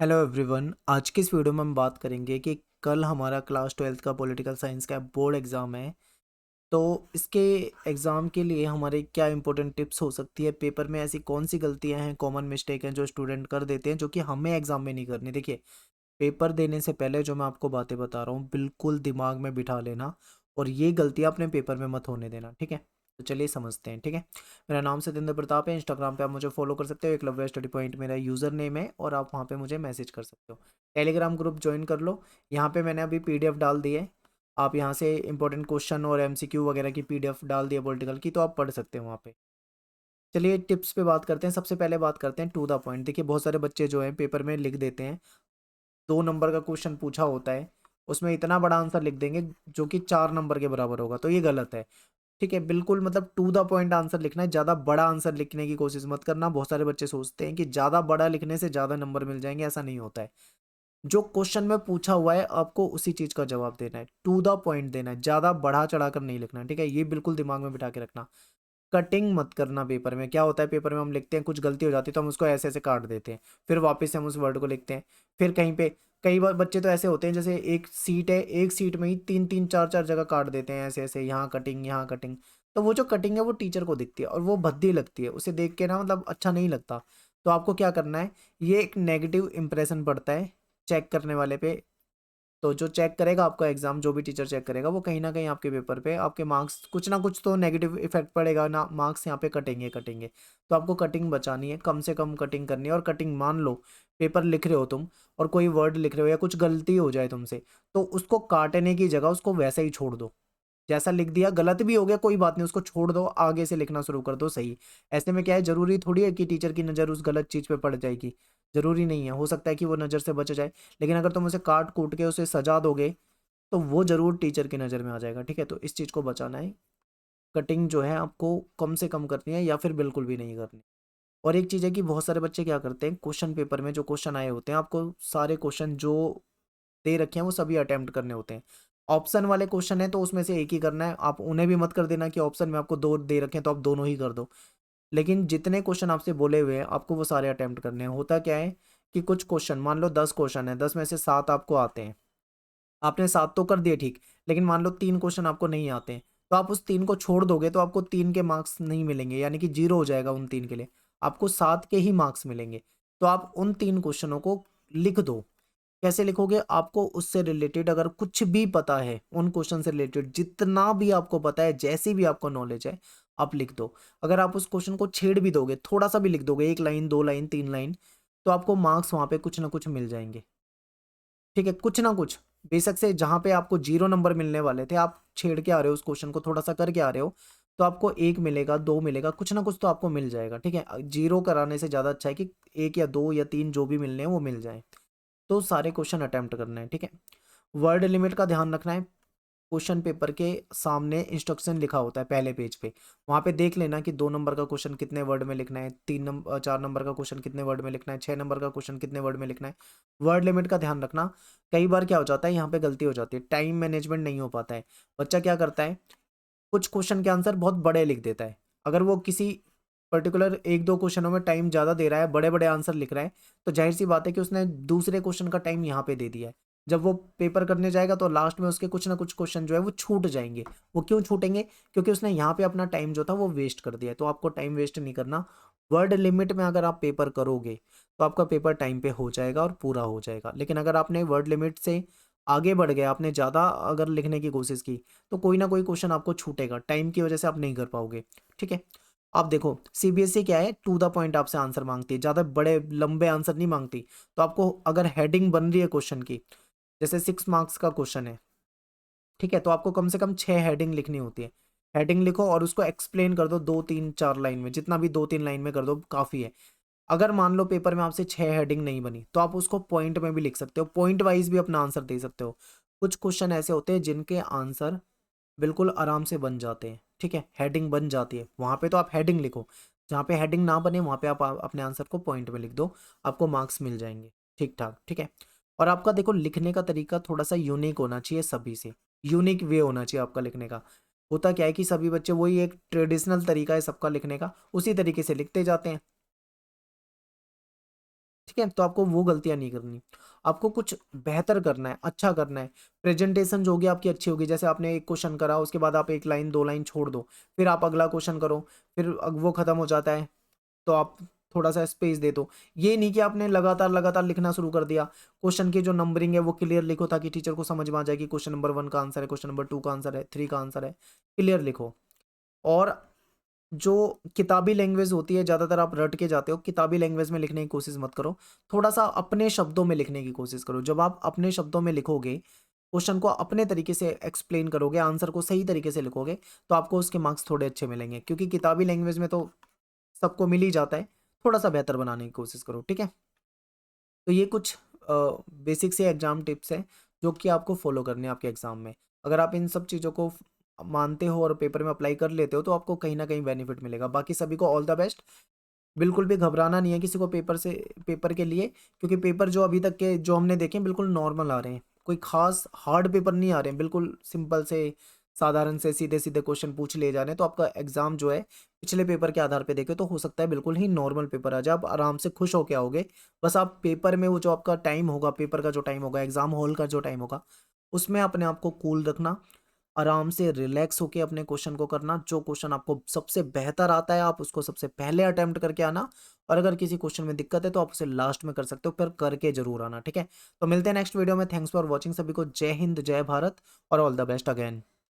Hello everyone. आज की इस वीडियो में हम बात करेंगे कि कल हमारा क्लास 12th का पॉलिटिकल साइंस का बोर्ड एग्ज़ाम है। तो इसके एग्ज़ाम के लिए हमारे क्या इंपॉर्टेंट टिप्स हो सकती है, पेपर में ऐसी कौन सी गलतियां हैं, कॉमन मिस्टेक हैं जो स्टूडेंट कर देते हैं जो कि हमें एग्ज़ाम में नहीं करनी। देखिए, पेपर देने से पहले जो मैं आपको बातें बता रहा हूँ बिल्कुल दिमाग में बिठा लेना और ये गलतियाँ अपने पेपर में मत होने देना, ठीक है। तो चलिए समझते हैं, ठीक है। मेरा नाम सत्येंद्र प्रताप है। इंस्टाग्राम पे आप मुझे फॉलो कर सकते हो, एकलव्य स्टडी पॉइंट मेरा यूज़र नेम है और आप वहाँ पे मुझे मैसेज कर सकते हो। टेलीग्राम ग्रुप ज्वाइन कर लो। यहाँ पे मैंने अभी पीडीएफ डाल दी है। आप यहाँ से इंपॉर्टेंट क्वेश्चन और एमसीक्यू वगैरह की पीडीएफ डाल दिया पॉलिटिकल की, तो आप पढ़ सकते हो वहाँ पे। चलिए टिप्स पे बात करते हैं। सबसे पहले बात करते हैं टू द पॉइंट। देखिए, बहुत सारे बच्चे जो हैं पेपर में लिख देते हैं, 2 नंबर का क्वेश्चन पूछा होता है, उसमें इतना बड़ा आंसर लिख देंगे जो कि 4 नंबर के बराबर होगा, तो ये गलत है। ठीक है, बिल्कुल मतलब टू द पॉइंट आंसर लिखना है। ज़्यादा बड़ा आंसर लिखने की कोशिश मत करना। बहुत सारे बच्चे सोचते हैं कि ज़्यादा बड़ा लिखने से ज़्यादा नंबर मिल जाएंगे, ऐसा नहीं होता है। जो क्वेश्चन में पूछा हुआ है आपको उसी चीज़ का जवाब देना है, टू द पॉइंट देना है, ज़्यादा बढ़ा चढ़ा कर नहीं लिखना, ठीक है। ये बिल्कुल दिमाग में बिठा के रखना। कटिंग मत करना। पेपर में क्या होता है, पेपर में हम लिखते हैं, कुछ गलती हो जाती है तो हम उसको ऐसे ऐसे काट देते हैं, फिर वापस से हम उस वर्ड को लिखते हैं। फिर कहीं पे कई बार बच्चे तो ऐसे होते हैं, जैसे एक सीट है, एक सीट में ही तीन तीन चार चार जगह काट देते हैं, ऐसे ऐसे, यहाँ कटिंग यहाँ कटिंग। तो वो जो कटिंग है वो टीचर को दिखती है और वो भद्दी लगती है, उसे देख के ना मतलब अच्छा नहीं लगता। तो आपको क्या करना है, ये एक नेगेटिव इंप्रेशन पड़ता है चेक करने वाले पे। तो जो चेक करेगा आपका एग्जाम, जो भी टीचर चेक करेगा, वो कहीं ना कहीं आपके पेपर पे आपके मार्क्स कुछ ना कुछ तो नेगेटिव इफेक्ट पड़ेगा ना, मार्क्स यहाँ पे कटेंगे कटेंगे। तो आपको कटिंग बचानी है, कम से कम कटिंग करनी है। और कटिंग मान लो पेपर लिख रहे हो तुम और कोई वर्ड लिख रहे हो या कुछ गलती हो जाए तुमसे, तो उसको काटने की जगह उसको वैसे ही छोड़ दो। जैसा लिख दिया, गलत भी हो गया कोई बात नहीं, उसको छोड़ दो, आगे से लिखना शुरू कर दो सही। ऐसे में क्या है, जरूरी थोड़ी है कि टीचर की नज़र उस गलत चीज़ पे पड़ जाएगी। जरूरी नहीं है, हो सकता है कि वो नज़र से बच जाए, लेकिन अगर तुम उसे काट कूट के उसे सजा दोगे तो वो जरूर टीचर की नज़र में आ जाएगा, ठीक है। तो इस चीज़ को बचाना है। कटिंग जो है आपको कम से कम करनी है या फिर बिल्कुल भी नहीं करनी। और एक चीज़ है कि बहुत सारे बच्चे क्या करते हैं, क्वेश्चन पेपर में जो क्वेश्चन आए होते हैं, आपको सारे क्वेश्चन जो दे रखे हैं वो सभी अटेम्प्ट करने होते हैं। ऑप्शन वाले क्वेश्चन है तो उसमें से एक ही करना है। आप उन्हें भी मत कर देना कि ऑप्शन में आपको 2 दे रखे हैं तो आप दोनों ही कर दो। लेकिन जितने क्वेश्चन आपसे बोले हुए हैं आपको वो सारे अटेम्प्ट करने हैं। होता क्या है कि कुछ क्वेश्चन, मान लो 10 क्वेश्चन है, 10 में से 7 आपको आते हैं, आपने 7 तो कर दिए ठीक, लेकिन मान लो 3 क्वेश्चन आपको नहीं आते हैं, तो आप उस 3 को छोड़ दोगे तो आपको 3 के मार्क्स नहीं मिलेंगे, यानी कि 0 हो जाएगा उन 3 के लिए। आपको 7 के ही मार्क्स मिलेंगे। तो आप उन 3 क्वेश्चनों को लिख दो। कैसे लिखोगे, आपको उससे रिलेटेड अगर कुछ भी पता है, उन क्वेश्चन से रिलेटेड जितना भी आपको पता है, जैसी भी आपको नॉलेज है, आप लिख दो। अगर आप उस क्वेश्चन को छेड़ भी दोगे, थोड़ा सा भी लिख दोगे, 1 लाइन 2 लाइन 3 लाइन, तो आपको मार्क्स वहां पे कुछ ना कुछ मिल जाएंगे, ठीक है। कुछ ना कुछ, बेशक से जहां पे आपको 0 नंबर मिलने वाले थे, आप छेड़ के आ रहे हो, उस क्वेश्चन को थोड़ा सा करके आ रहे हो, तो आपको 1 मिलेगा 2 मिलेगा, कुछ ना कुछ तो आपको मिल जाएगा, ठीक है। 0 कराने से ज्यादा अच्छा है कि 1 या 2 या 3 जो भी मिलने हैं वो मिल जाए। तो सारे क्वेश्चन अटेम्प्ट करना है, ठीक है। वर्ड लिमिट का ध्यान रखना है। क्वेश्चन पेपर के सामने इंस्ट्रक्शन लिखा होता है पहले पेज पे, वहां पे देख लेना कि 2 नंबर का क्वेश्चन कितने वर्ड में लिखना है, 3 नंबर 4 नंबर का क्वेश्चन कितने वर्ड में लिखना है, 6 नंबर का क्वेश्चन कितने वर्ड में लिखना है। वर्ड लिमिट का ध्यान रखना। कई बार क्या हो जाता है, यहाँ पे गलती हो जाती है, टाइम मैनेजमेंट नहीं हो पाता है। बच्चा क्या करता है, कुछ क्वेश्चन के आंसर बहुत बड़े लिख देता है। अगर वो किसी पर्टिकुलर 1 2 क्वेश्चनों में टाइम ज़्यादा दे रहा है, बड़े बड़े आंसर लिख रहा है, तो जाहिर सी बात है कि उसने दूसरे क्वेश्चन का टाइम यहाँ पे दे दिया है। जब वो पेपर करने जाएगा तो लास्ट में उसके कुछ ना कुछ क्वेश्चन जो है वो छूट जाएंगे। वो क्यों छूटेंगे, क्योंकि उसने यहाँ पे अपना टाइम जो था वो वेस्ट कर दिया है। तो आपको टाइम वेस्ट नहीं करना। वर्ड लिमिट में अगर आप पेपर करोगे तो आपका पेपर टाइम पे हो जाएगा और पूरा हो जाएगा। लेकिन अगर आपने वर्ड लिमिट से आगे बढ़ गए, आपने ज़्यादा अगर लिखने की कोशिश की, तो कोई ना कोई क्वेश्चन आपको छूटेगा, टाइम की वजह से आप नहीं कर पाओगे, ठीक है। आप देखो, सीबीएसई क्या है, टू द पॉइंट आपसे आंसर मांगती है, ज़्यादा बड़े लंबे आंसर नहीं मांगती। तो आपको अगर हेडिंग बन रही है क्वेश्चन की, जैसे 6 मार्क्स का क्वेश्चन है, ठीक है, तो आपको कम से कम 6 हेडिंग लिखनी होती है। हेडिंग लिखो और उसको एक्सप्लेन कर दो 2 3 4 लाइन में, जितना भी 2 3 लाइन में कर दो काफ़ी है। अगर मान लो पेपर में आपसे 6 हेडिंग नहीं बनी, तो आप उसको पॉइंट में भी लिख सकते हो, पॉइंट वाइज भी अपना आंसर दे सकते हो। कुछ क्वेश्चन ऐसे होते हैं जिनके आंसर बिल्कुल आराम से बन जाते हैं, ठीक है, हेडिंग बन जाती है, वहां पे तो आप हेडिंग लिखो। जहाँ पे हेडिंग ना बने वहां पे आप अपने आंसर को पॉइंट में लिख दो, आपको मार्क्स मिल जाएंगे ठीक ठाक, ठीक है। और आपका देखो, लिखने का तरीका थोड़ा सा यूनिक होना चाहिए, सभी से यूनिक वे होना चाहिए आपका लिखने का। होता क्या है कि सभी बच्चे वही एक ट्रेडिशनल तरीका है सबका लिखने का, उसी तरीके से लिखते जाते हैं, ठीक है, तो आपको वो गलतियां नहीं करनी, आपको कुछ बेहतर करना है, अच्छा करना है। प्रेजेंटेशन जो होगी आपकी अच्छी होगी, जैसे आपने एक क्वेश्चन करा, उसके बाद आप एक लाइन दो लाइन छोड़ दो, फिर आप अगला क्वेश्चन करो, फिर वो खत्म हो जाता है तो आप थोड़ा सा स्पेस दे दो। ये नहीं कि आपने लगातार लगातार लिखना शुरू कर दिया। क्वेश्चन की जो नंबरिंग है वो क्लियर लिखो, ताकि टीचर को समझ में आ जाए कि क्वेश्चन नंबर 1 का आंसर है, क्वेश्चन नंबर 2 का आंसर है, 3 का आंसर है, क्लियर लिखो। और जो किताबी लैंग्वेज होती है, ज़्यादातर आप रट के जाते हो, किताबी लैंग्वेज में लिखने की कोशिश मत करो, थोड़ा सा अपने शब्दों में लिखने की कोशिश करो। जब आप अपने शब्दों में लिखोगे, क्वेश्चन को अपने तरीके से एक्सप्लेन करोगे, आंसर को सही तरीके से लिखोगे, तो आपको उसके मार्क्स थोड़े अच्छे मिलेंगे, क्योंकि किताबी लैंग्वेज में तो सबको मिल ही जाता है। थोड़ा सा बेहतर बनाने की कोशिश करो, ठीक है। तो ये कुछ बेसिक से एग्जाम टिप्स हैं जो कि आपको फॉलो करने हैं आपके एग्जाम में। अगर आप इन सब चीज़ों को मानते हो और पेपर में अप्लाई कर लेते हो, तो आपको कहीं ना कहीं बेनिफिट मिलेगा। बाकी सभी को ऑल द बेस्ट। बिल्कुल भी घबराना नहीं है किसी को पेपर के लिए, क्योंकि पेपर जो अभी तक के जो हमने देखे हैं, बिल्कुल नॉर्मल आ रहे हैं, कोई खास हार्ड पेपर नहीं आ रहे हैं, बिल्कुल सिंपल से साधारण से सीधे सीधे क्वेश्चन पूछ लिए जा रहे हैं। तो आपका एग्जाम जो है, पिछले पेपर के आधार पे देखे तो हो सकता है बिल्कुल ही नॉर्मल पेपर आ जाए, आप आराम से खुश होके आओगे। बस आप पेपर में वो जो आपका टाइम होगा, पेपर का जो टाइम होगा, एग्जाम हॉल का जो टाइम होगा, उसमें अपने आप को कूल रखना, आराम से रिलैक्स होके अपने क्वेश्चन को करना। जो क्वेश्चन आपको सबसे बेहतर आता है, आप उसको सबसे पहले अटेम्प्ट करके आना, और अगर किसी क्वेश्चन में दिक्कत है तो आप उसे लास्ट में कर सकते हो, पर करके जरूर आना, ठीक है। तो मिलते हैं नेक्स्ट वीडियो में। थैंक्स फॉर वॉचिंग, सभी को जय हिंद, जय भारत, और ऑल द बेस्ट अगेन।